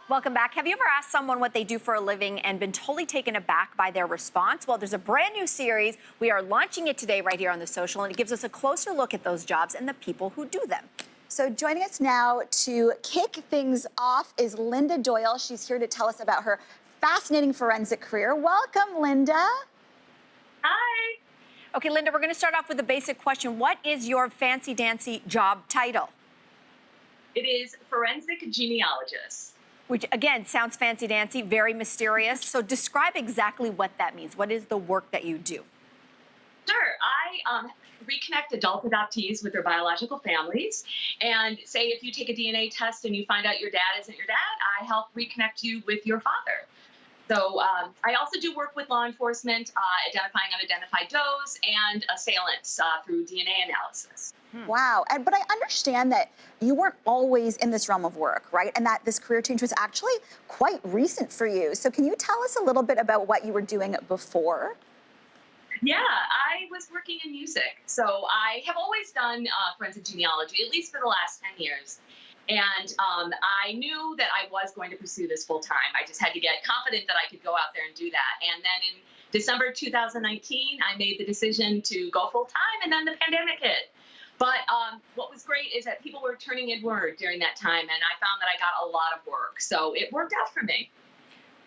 Welcome back. Have you ever asked someone what they do for a living and been totally taken aback by their response? Well, there's a brand new series. We are launching it today right here on The Social, and it gives us a closer look at those jobs and the people who do them. So joining us now to kick things off is Linda Doyle. She's here to tell us about her fascinating forensic career. Welcome, Linda. Hi. Okay, Linda, we're going to start off with a basic question. What is your fancy-dancy job title? It is Forensic Genealogist. Which, again, sounds fancy-dancy, very mysterious. So describe exactly what that means. What is the work that you do? Sure. I reconnect adult adoptees with their biological families. And say if you take a DNA test and you find out your dad isn't your dad, I help reconnect you with your father. So I also do work with law enforcement, identifying unidentified does and assailants through DNA analysis. Wow. But I understand that you weren't always in this realm of work, right? And that this career change was actually quite recent for you. So can you tell us a little bit about what you were doing before? Yeah, I was working in music. So I have always done forensic genealogy, at least for the last 10 years. And I knew that I was going to pursue this full time. I just had to get confident that I could go out there and do that. And then in December 2019, I made the decision to go full time, and then the pandemic hit. But what was great is that people were turning in word during that time, and I found that I got a lot of work. So it worked out for me.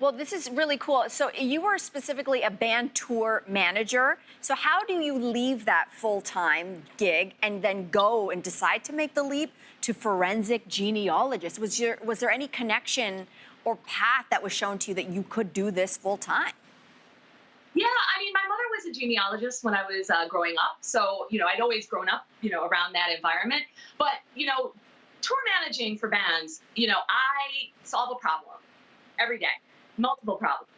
Well, this is really cool. So you were specifically a band tour manager. So how do you leave that full-time gig and then go and decide to make the leap to forensic genealogist? Was there any connection or path that was shown to you that you could do this full-time? Yeah, I mean, my mother was a genealogist when I was growing up. So, I'd always grown up, around that environment. But, tour managing for bands, I solve a problem every day. Multiple problems.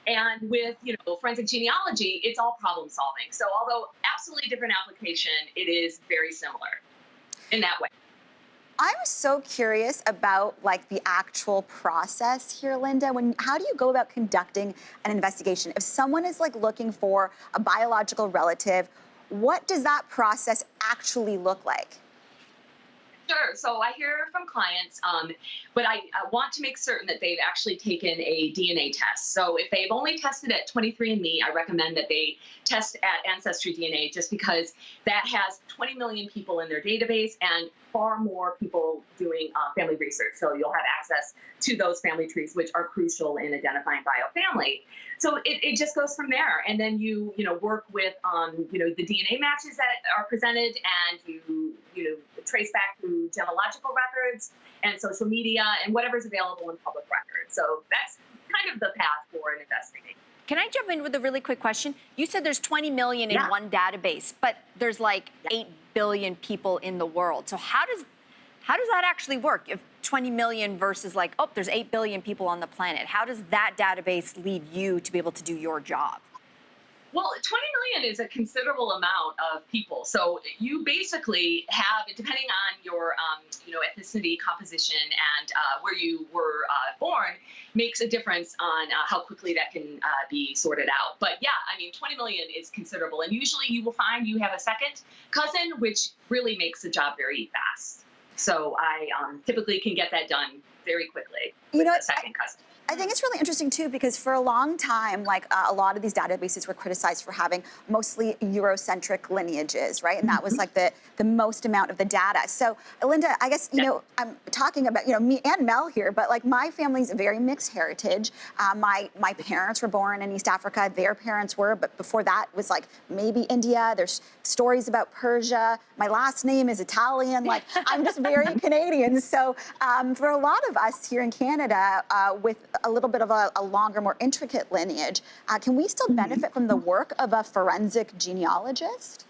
And with, forensic genealogy, it's all problem solving. So although absolutely different application, it is very similar in that way. I'm so curious about the actual process here, Linda. How do you go about conducting an investigation? If someone is looking for a biological relative, what does that process actually look like? Sure. So I hear from clients, but I want to make certain that they've actually taken a DNA test. So if they've only tested at 23andMe, I recommend that they test at Ancestry DNA, just because that has 20 million people in their database and far more people doing family research. So you'll have access to those family trees, which are crucial in identifying biofamily. So it just goes from there. And then you work with, the DNA matches that are presented, and you trace back through genealogical records and social media and whatever's available in public records. So that's kind of the path for an investigator. Can I jump in with a really quick question? You said there's 20 million in one database, but there's 8 billion people in the world. So how does that actually work? If 20 million versus there's 8 billion people on the planet, how does that database lead you to be able to do your job? Well, 20 million is a considerable amount of people. So you basically have, depending on your, ethnicity, composition, and where you were born, makes a difference on how quickly that can be sorted out. But yeah, I mean, 20 million is considerable. And usually you will find you have a second cousin, which really makes the job very fast. So I typically can get that done very quickly with a second cousin. I think it's really interesting, too, because for a long time, a lot of these databases were criticized for having mostly Eurocentric lineages, right? And that was the most amount of the data. So, Linda, I guess, I'm talking about, me and Mel here, but my family's a very mixed heritage. My parents were born in East Africa. Their parents were, but before that was maybe India. There's stories about Persia. My last name is Italian. I'm just very Canadian. So for a lot of us here in Canada, with a little bit of a longer, more intricate lineage, can we still benefit from the work of a forensic genealogist?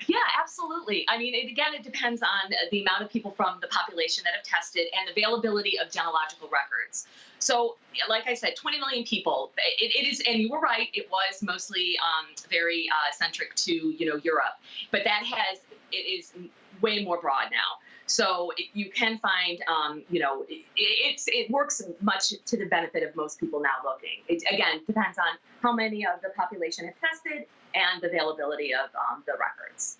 Yeah, absolutely. I mean, it depends on the amount of people from the population that have tested and the availability of genealogical records. So, like I said, 20 million people. It is, and you were right. It was mostly very centric to Europe, but it is way more broad now. So you can find, it works much to the benefit of most people now looking. It, again, depends on how many of the population have tested and the availability of the records.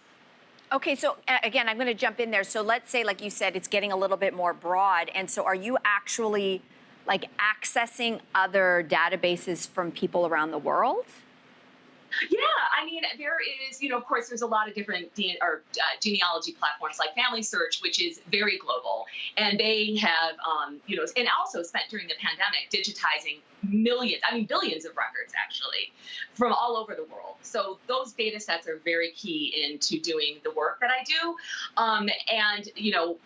Okay, so again, I'm going to jump in there. So let's say, like you said, it's getting a little bit more broad. And so are you actually like accessing other databases from people around the world? Yeah, I mean, there is, of course, there's a lot of different genealogy platforms like Family Search, which is very global. And they have, and also spent during the pandemic digitizing billions of records, actually, from all over the world. So those data sets are very key into doing the work that I do.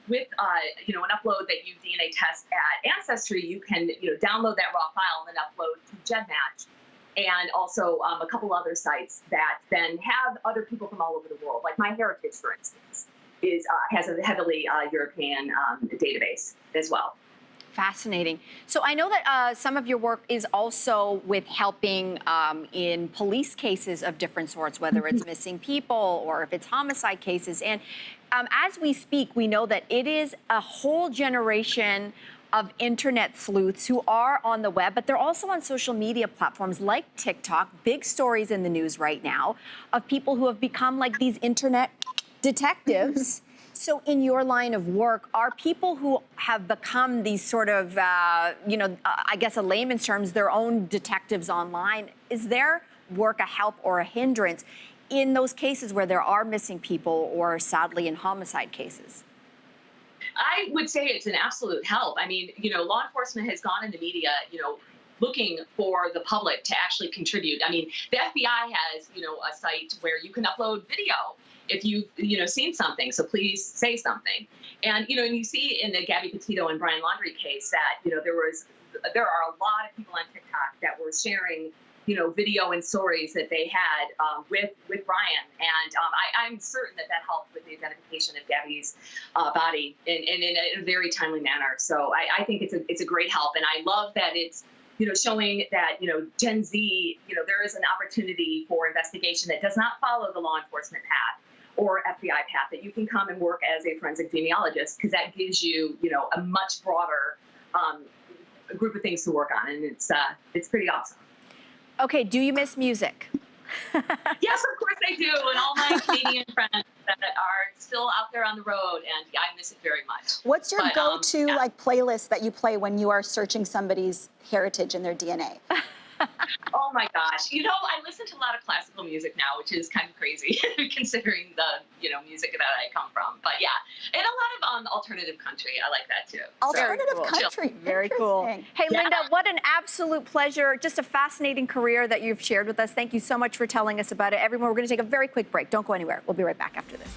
With, an upload that you DNA test at Ancestry, you can, download that raw file and then upload to GenMatch. And also a couple other sites that then have other people from all over the world, like MyHeritage, for instance, has a heavily European database as well. Fascinating. So I know that some of your work is also with helping in police cases of different sorts, whether it's missing people or if it's homicide cases. And as we speak, we know that it is a whole generation of internet sleuths who are on the web, but they're also on social media platforms like TikTok. Big stories in the news right now of people who have become like these internet detectives. So in your line of work, are people who have become these sort of, I guess in layman's terms, their own detectives online, is their work a help or a hindrance in those cases where there are missing people or sadly in homicide cases? I would say it's an absolute help. I mean, law enforcement has gone in the media, looking for the public to actually contribute. I mean, the FBI has, a site where you can upload video if you've, seen something. So please say something. And, and you see in the Gabby Petito and Brian Laundrie case that, there are a lot of people on TikTok that were sharing video and stories that they had with Brian. And I'm certain that helped with the identification of Gabby's body in a very timely manner. So I think it's a great help. And I love that it's, showing that, Gen Z, there is an opportunity for investigation that does not follow the law enforcement path or FBI path, that you can come and work as a forensic genealogist, because that gives you, a much broader group of things to work on. And it's pretty awesome. Okay, do you miss music? Yes, of course I do. And all my Canadian friends that are still out there on the road, and I miss it very much. What's your go-to playlist that you play when you are searching somebody's heritage and their DNA? Oh my gosh. I listen to a lot of classical music now, which is kind of crazy considering the, music that I come from. But yeah, and a lot of alternative country. I like that too. Alternative country. Very cool. Hey, Yeah. Linda, what an absolute pleasure. Just a fascinating career that you've shared with us. Thank you so much for telling us about it. Everyone, we're going to take a very quick break. Don't go anywhere. We'll be right back after this.